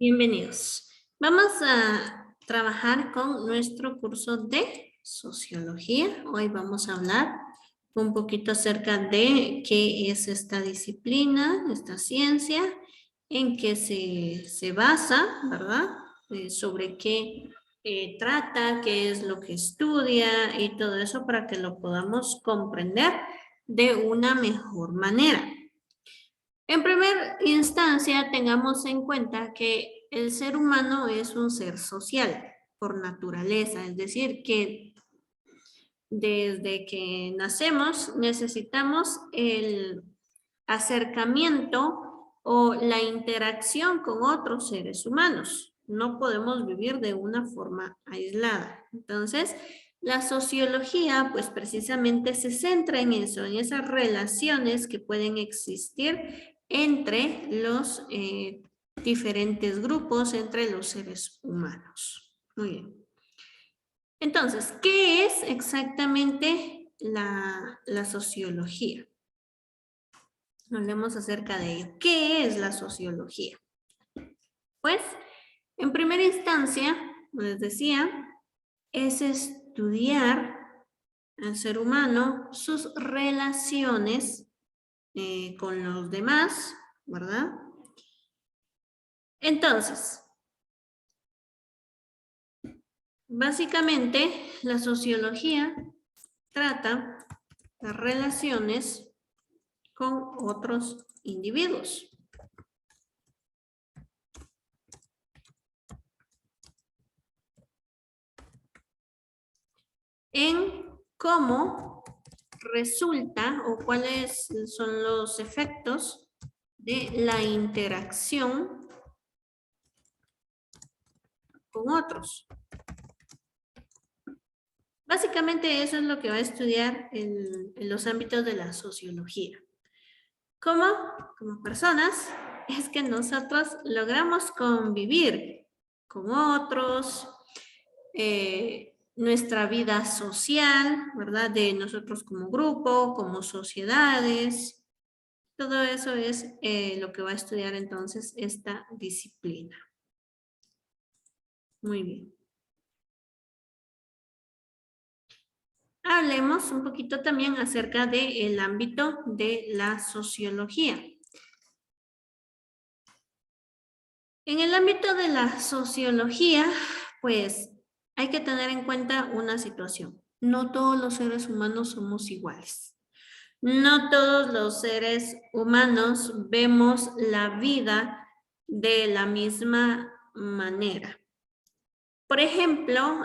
Bienvenidos. Vamos a trabajar con nuestro curso de sociología. Hoy vamos a hablar un poquito acerca de qué es esta disciplina, esta ciencia, en qué se basa, ¿verdad? Sobre qué trata, qué es lo que estudia y todo eso para que lo podamos comprender de una mejor manera. En primera instancia, tengamos en cuenta que el ser humano es un ser social por naturaleza, es decir, que desde que nacemos necesitamos el acercamiento o la interacción con otros seres humanos. No podemos vivir de una forma aislada. Entonces, la sociología, pues precisamente se centra en eso, en esas relaciones que pueden existir entre los diferentes grupos, entre los seres humanos. Muy bien. Entonces, ¿qué es exactamente la sociología? Hablemos acerca de ello. ¿Qué es la sociología? Pues, en primera instancia, como les decía, es estudiar al ser humano, sus relaciones con los demás, ¿verdad? Entonces, básicamente, la sociología trata las relaciones con otros individuos. En cómo resulta o cuáles son los efectos de la interacción con otros. Básicamente eso es lo que va a estudiar en los ámbitos de la sociología. ¿Cómo? Como personas es que nosotros logramos convivir con otros, nuestra vida social, ¿verdad? De nosotros como grupo, como sociedades. Todo eso es lo que va a estudiar entonces esta disciplina. Muy bien. Hablemos un poquito también acerca del ámbito de la sociología. En el ámbito de la sociología, pues hay que tener en cuenta una situación. No todos los seres humanos somos iguales. No todos los seres humanos vemos la vida de la misma manera. Por ejemplo,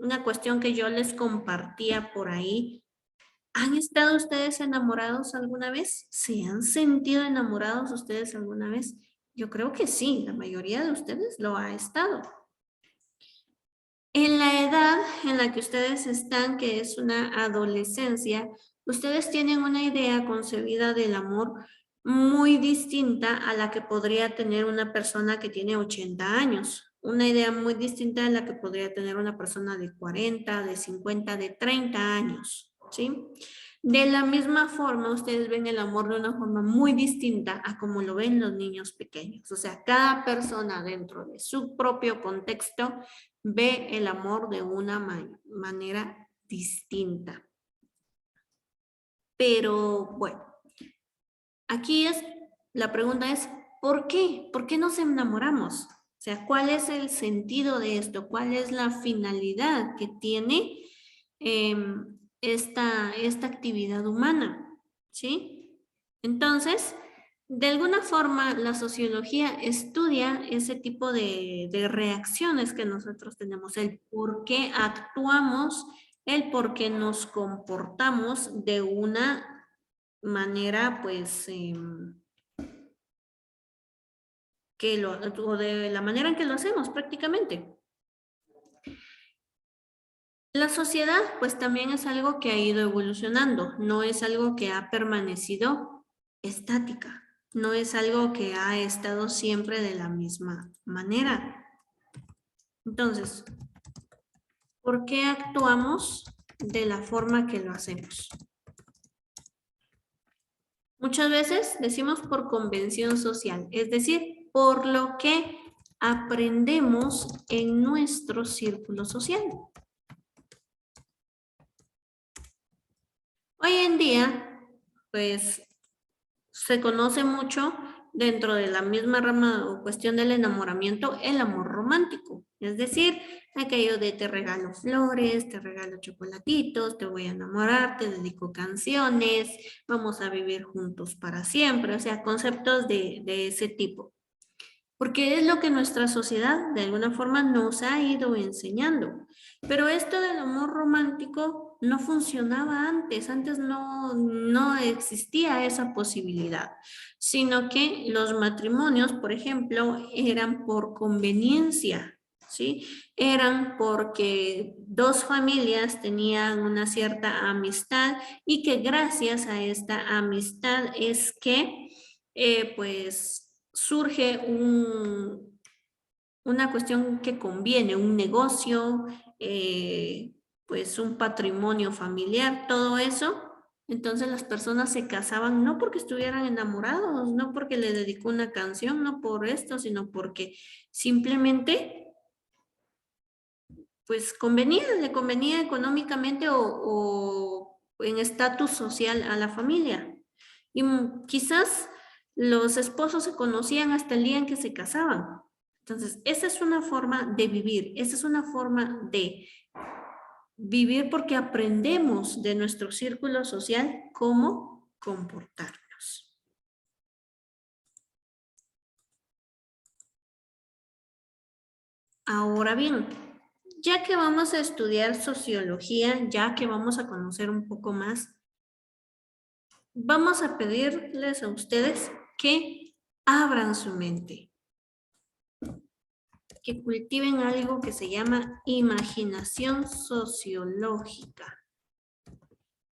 una cuestión que yo les compartía por ahí. ¿Han estado ustedes enamorados alguna vez? ¿Se han sentido enamorados ustedes alguna vez? Yo creo que sí, la mayoría de ustedes lo ha estado. En la edad en la que ustedes están, que es una adolescencia, ustedes tienen una idea concebida del amor muy distinta a la que podría tener una persona que tiene 80 años. Una idea muy distinta a la que podría tener una persona de 40, de 50, de 30 años, ¿sí? De la misma forma, ustedes ven el amor de una forma muy distinta a como lo ven los niños pequeños. O sea, cada persona dentro de su propio contexto ve el amor de una manera distinta. Pero bueno, aquí la pregunta es, ¿por qué? ¿Por qué nos enamoramos? O sea, ¿cuál es el sentido de esto? ¿Cuál es la finalidad que tiene esta actividad humana? ¿Sí? Entonces, de alguna forma, la sociología estudia ese tipo de reacciones que nosotros tenemos, el por qué actuamos, el por qué nos comportamos de una manera, pues, o de la manera en que lo hacemos prácticamente. La sociedad, pues, también es algo que ha ido evolucionando, no es algo que ha permanecido estática. No es algo que ha estado siempre de la misma manera. Entonces, ¿por qué actuamos de la forma que lo hacemos? Muchas veces decimos por convención social, es decir, por lo que aprendemos en nuestro círculo social. Hoy en día, pues, se conoce mucho dentro de la misma rama o cuestión del enamoramiento, el amor romántico. Es decir, aquello de te regalo flores, te regalo chocolatitos, te voy a enamorar, te dedico canciones, vamos a vivir juntos para siempre. O sea, conceptos de ese tipo. Porque es lo que nuestra sociedad de alguna forma nos ha ido enseñando. Pero esto del amor romántico no funcionaba antes, no existía esa posibilidad, sino que los matrimonios, por ejemplo, eran por conveniencia, ¿sí? Eran porque dos familias tenían una cierta amistad y que gracias a esta amistad es que, pues, surge una cuestión que conviene, un negocio, pues un patrimonio familiar, todo eso. Entonces las personas se casaban no porque estuvieran enamorados, no porque le dedicó una canción, no por esto, sino porque simplemente pues le convenía económicamente o en estatus social a la familia. Y quizás los esposos se conocían hasta el día en que se casaban. Entonces, esa es una forma de vivir, esa es una forma de vivir porque aprendemos de nuestro círculo social cómo comportarnos. Ahora bien, ya que vamos a estudiar sociología, ya que vamos a conocer un poco más, vamos a pedirles a ustedes que abran su mente, que cultiven algo que se llama imaginación sociológica,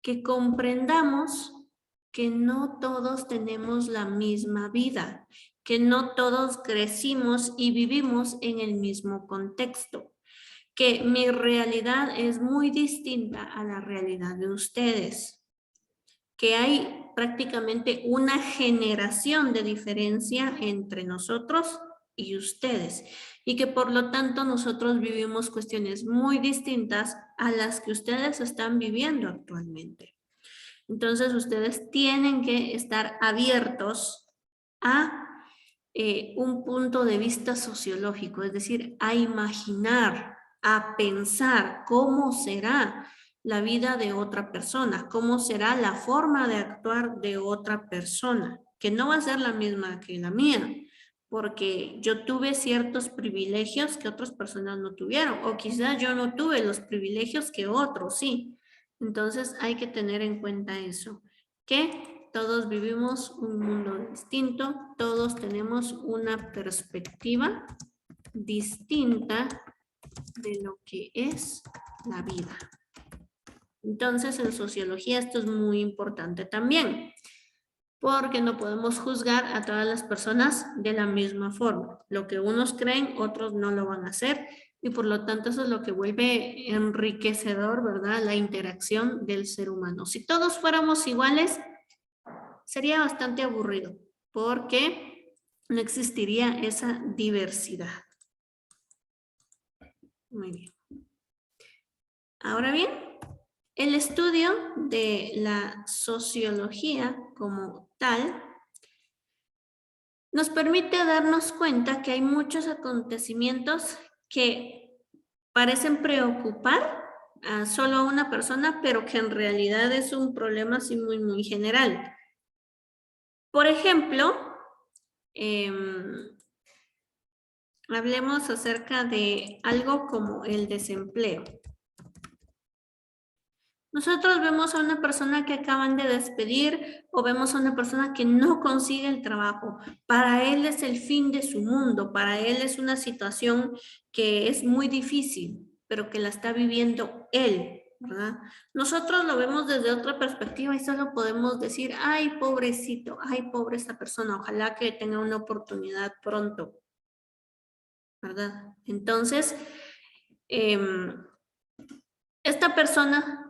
que comprendamos que no todos tenemos la misma vida, que no todos crecimos y vivimos en el mismo contexto, que mi realidad es muy distinta a la realidad de ustedes, que hay prácticamente una generación de diferencia entre nosotros y ustedes, y que por lo tanto nosotros vivimos cuestiones muy distintas a las que ustedes están viviendo actualmente. Entonces ustedes tienen que estar abiertos a un punto de vista sociológico, es decir, a imaginar, a pensar cómo será la vida de otra persona, cómo será la forma de actuar de otra persona, que no va a ser la misma que la mía, porque yo tuve ciertos privilegios que otras personas no tuvieron, o quizás yo no tuve los privilegios que otros sí. Entonces hay que tener en cuenta eso, que todos vivimos un mundo distinto, todos tenemos una perspectiva distinta de lo que es la vida. Entonces, en sociología esto es muy importante también, porque no podemos juzgar a todas las personas de la misma forma. Lo que unos creen, otros no lo van a hacer, y por lo tanto eso es lo que vuelve enriquecedor, ¿verdad? La interacción del ser humano. Si todos fuéramos iguales, sería bastante aburrido, porque no existiría esa diversidad. Muy bien. Ahora bien, el estudio de la sociología como tal nos permite darnos cuenta que hay muchos acontecimientos que parecen preocupar a solo a una persona, pero que en realidad es un problema así muy, muy general. Por ejemplo, hablemos acerca de algo como el desempleo. Nosotros vemos a una persona que acaban de despedir o vemos a una persona que no consigue el trabajo. Para él es el fin de su mundo, para él es una situación que es muy difícil, pero que la está viviendo él, ¿verdad? Nosotros lo vemos desde otra perspectiva y solo podemos decir, ay, pobrecito, ay, pobre esta persona, ojalá que tenga una oportunidad pronto, ¿verdad? Entonces, esta persona,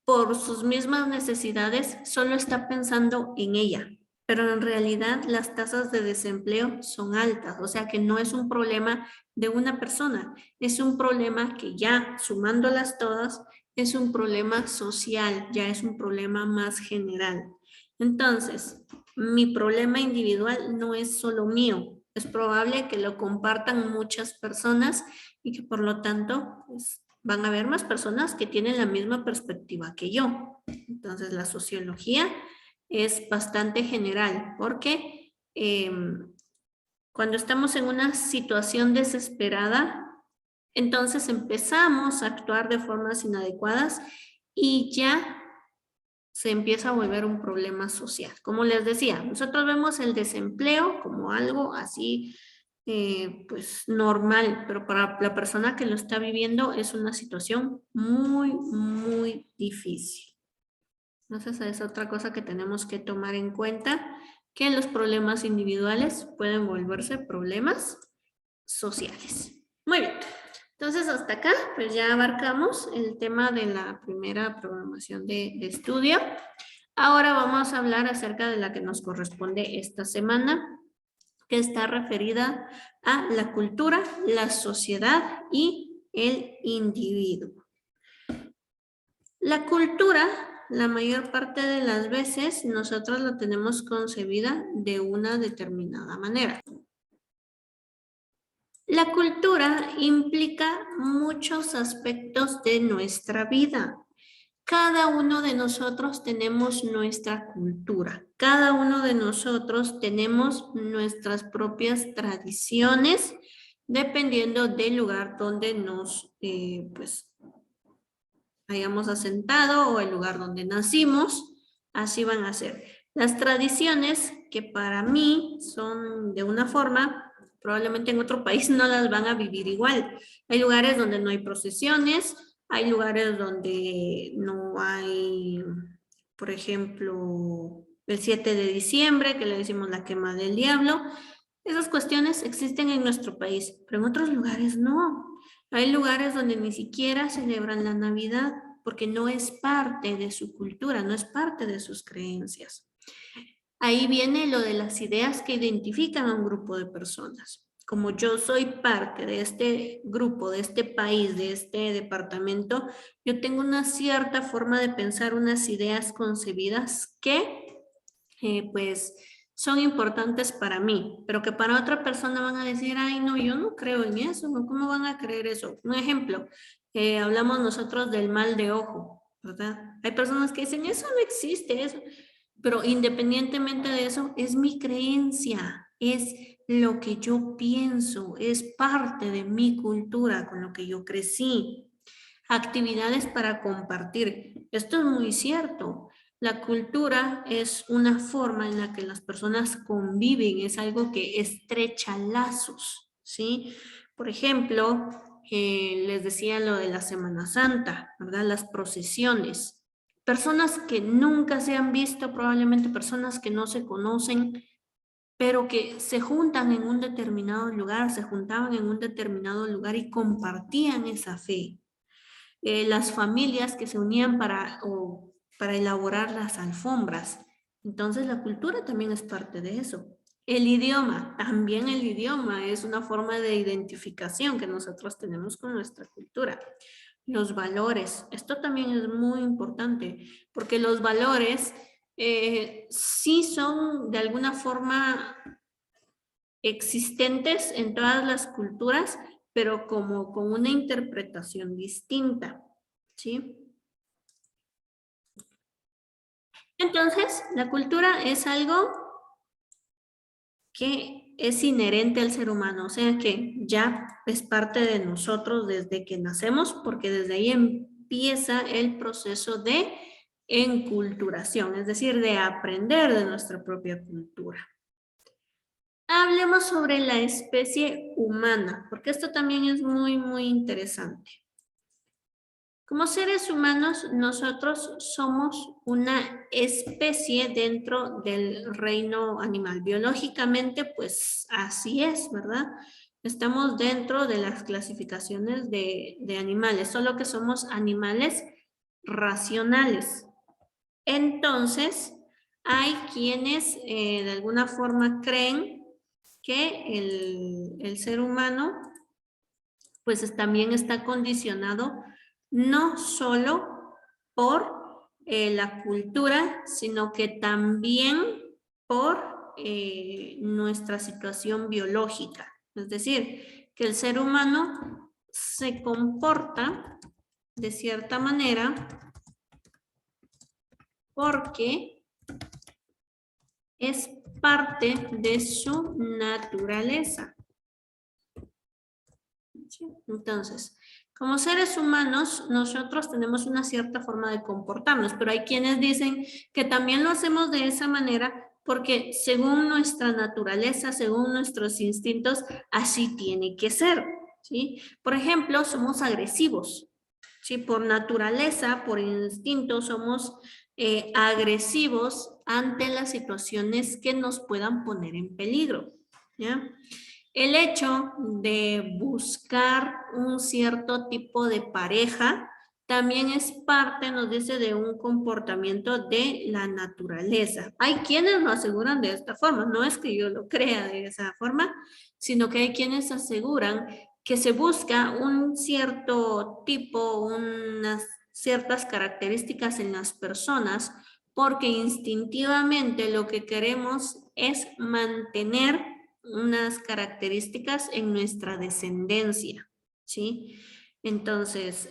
por sus mismas necesidades, solo está pensando en ella. pero en realidad las tasas de desempleo son altas, o sea que no es un problema de una persona, es un problema que ya sumándolas todas es un problema social, ya es un problema más general. Entonces, mi problema individual no es solo mío, es probable que lo compartan muchas personas y que por lo tanto pues, van a haber más personas que tienen la misma perspectiva que yo. Entonces, la sociología es bastante general porque cuando estamos en una situación desesperada, entonces empezamos a actuar de formas inadecuadas y ya se empieza a volver un problema social. Como les decía, nosotros vemos el desempleo como algo así, pues normal, pero para la persona que lo está viviendo es una situación muy, muy difícil. Entonces es otra cosa que tenemos que tomar en cuenta, que los problemas individuales pueden volverse problemas sociales. Muy bien. Entonces, hasta acá, pues ya abarcamos el tema de la primera programación de estudio. Ahora vamos a hablar acerca de la que nos corresponde esta semana, que está referida a la cultura, la sociedad y el individuo. La cultura, la mayor parte de las veces, nosotros la tenemos concebida de una determinada manera. La cultura implica muchos aspectos de nuestra vida. Cada uno de nosotros tenemos nuestra cultura. Cada uno de nosotros tenemos nuestras propias tradiciones, dependiendo del lugar donde nos pues, hayamos asentado o el lugar donde nacimos. Así van a ser. Las tradiciones que para mí son de una forma, probablemente en otro país no las van a vivir igual. Hay lugares donde no hay procesiones, hay lugares donde no hay, por ejemplo, el 7 de diciembre, que le decimos la quema del diablo. Esas cuestiones existen en nuestro país, pero en otros lugares no. Hay lugares donde ni siquiera celebran la Navidad porque no es parte de su cultura, no es parte de sus creencias. Ahí viene lo de las ideas que identifican a un grupo de personas. Como yo soy parte de este grupo, de este país, de este departamento, yo tengo una cierta forma de pensar, unas ideas concebidas que, pues, son importantes para mí, pero que para otra persona van a decir, ay, no, yo no creo en eso, ¿cómo van a creer eso? Un ejemplo, hablamos nosotros del mal de ojo, ¿verdad? Hay personas que dicen, eso no existe, eso. Pero independientemente de eso, es mi creencia, es lo que yo pienso, es parte de mi cultura, con lo que yo crecí. Actividades para compartir. Esto es muy cierto. La cultura es una forma en la que las personas conviven, es algo que estrecha lazos, ¿sí? Por ejemplo, les decía lo de la Semana Santa, ¿verdad? Las procesiones. Personas que nunca se han visto, probablemente personas que no se conocen, pero que se juntan en un determinado lugar, se juntaban en un determinado lugar y compartían esa fe. Las familias que se unían para elaborar las alfombras. Entonces la cultura también es parte de eso. El idioma, también el idioma es una forma de identificación que nosotros tenemos con nuestra cultura. Los valores, esto también es muy importante porque los valores sí son de alguna forma existentes en todas las culturas, pero como con una interpretación distinta, ¿sí? Entonces, la cultura es algo que es inherente al ser humano, o sea que ya es parte de nosotros desde que nacemos, porque desde ahí empieza el proceso de enculturación, es decir, de aprender de nuestra propia cultura. Hablemos sobre la especie humana, porque esto también es muy, muy interesante. Como seres humanos, nosotros somos una especie dentro del reino animal. Biológicamente, pues así es, ¿verdad? Estamos dentro de las clasificaciones de animales, solo que somos animales racionales. Entonces, hay quienes de alguna forma creen que el ser humano pues también está condicionado no solo por la cultura, sino que también por nuestra situación biológica. Es decir, que el ser humano se comporta de cierta manera porque es parte de su naturaleza. Entonces, como seres humanos, nosotros tenemos una cierta forma de comportarnos, pero hay quienes dicen que también lo hacemos de esa manera porque según nuestra naturaleza, según nuestros instintos, así tiene que ser, ¿sí? Por ejemplo, somos agresivos, ¿sí? Por naturaleza, por instinto, somos agresivos ante las situaciones que nos puedan poner en peligro, ¿ya? El hecho de buscar un cierto tipo de pareja también es parte, nos dice, de un comportamiento de la naturaleza. Hay quienes lo aseguran de esta forma, no es que yo lo crea de esa forma, sino que hay quienes aseguran que se busca un cierto tipo, unas ciertas características en las personas, porque instintivamente lo que queremos es mantener unas características en nuestra descendencia, ¿sí? Entonces,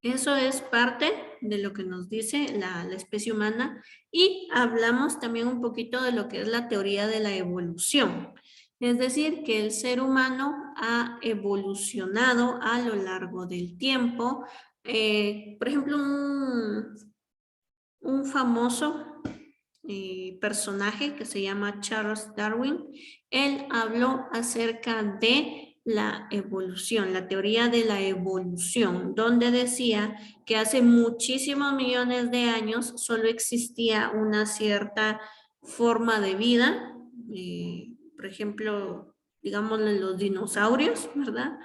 eso es parte de lo que nos dice la especie humana y hablamos también un poquito de lo que es la teoría de la evolución. Es decir, que el ser humano ha evolucionado a lo largo del tiempo. Por ejemplo, un famoso personaje que se llama Charles Darwin, él habló acerca de la evolución, la teoría de la evolución, donde decía que hace muchísimos millones de años solo existía una cierta forma de vida, por ejemplo, digámosle los dinosaurios, ¿verdad?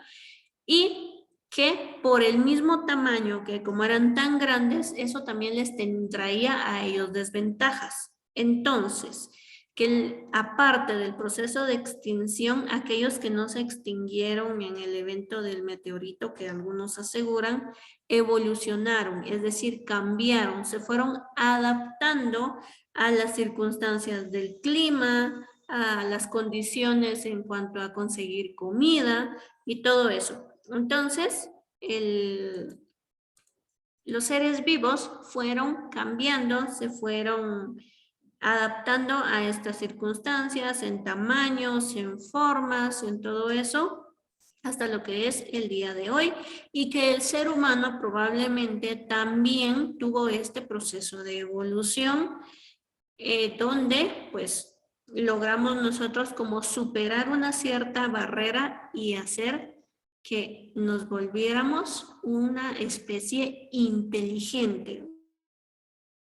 Y que por el mismo tamaño, que como eran tan grandes, eso también les traía a ellos desventajas. Entonces, que aparte del proceso de extinción, aquellos que no se extinguieron en el evento del meteorito, que algunos aseguran, evolucionaron, es decir, cambiaron, se fueron adaptando a las circunstancias del clima, a las condiciones en cuanto a conseguir comida y todo eso. Entonces, los seres vivos fueron cambiando, se fueron adaptando a estas circunstancias en tamaños, en formas, en todo eso, hasta lo que es el día de hoy, y que el ser humano probablemente también tuvo este proceso de evolución, donde pues logramos nosotros como superar una cierta barrera y hacer que nos volviéramos una especie inteligente,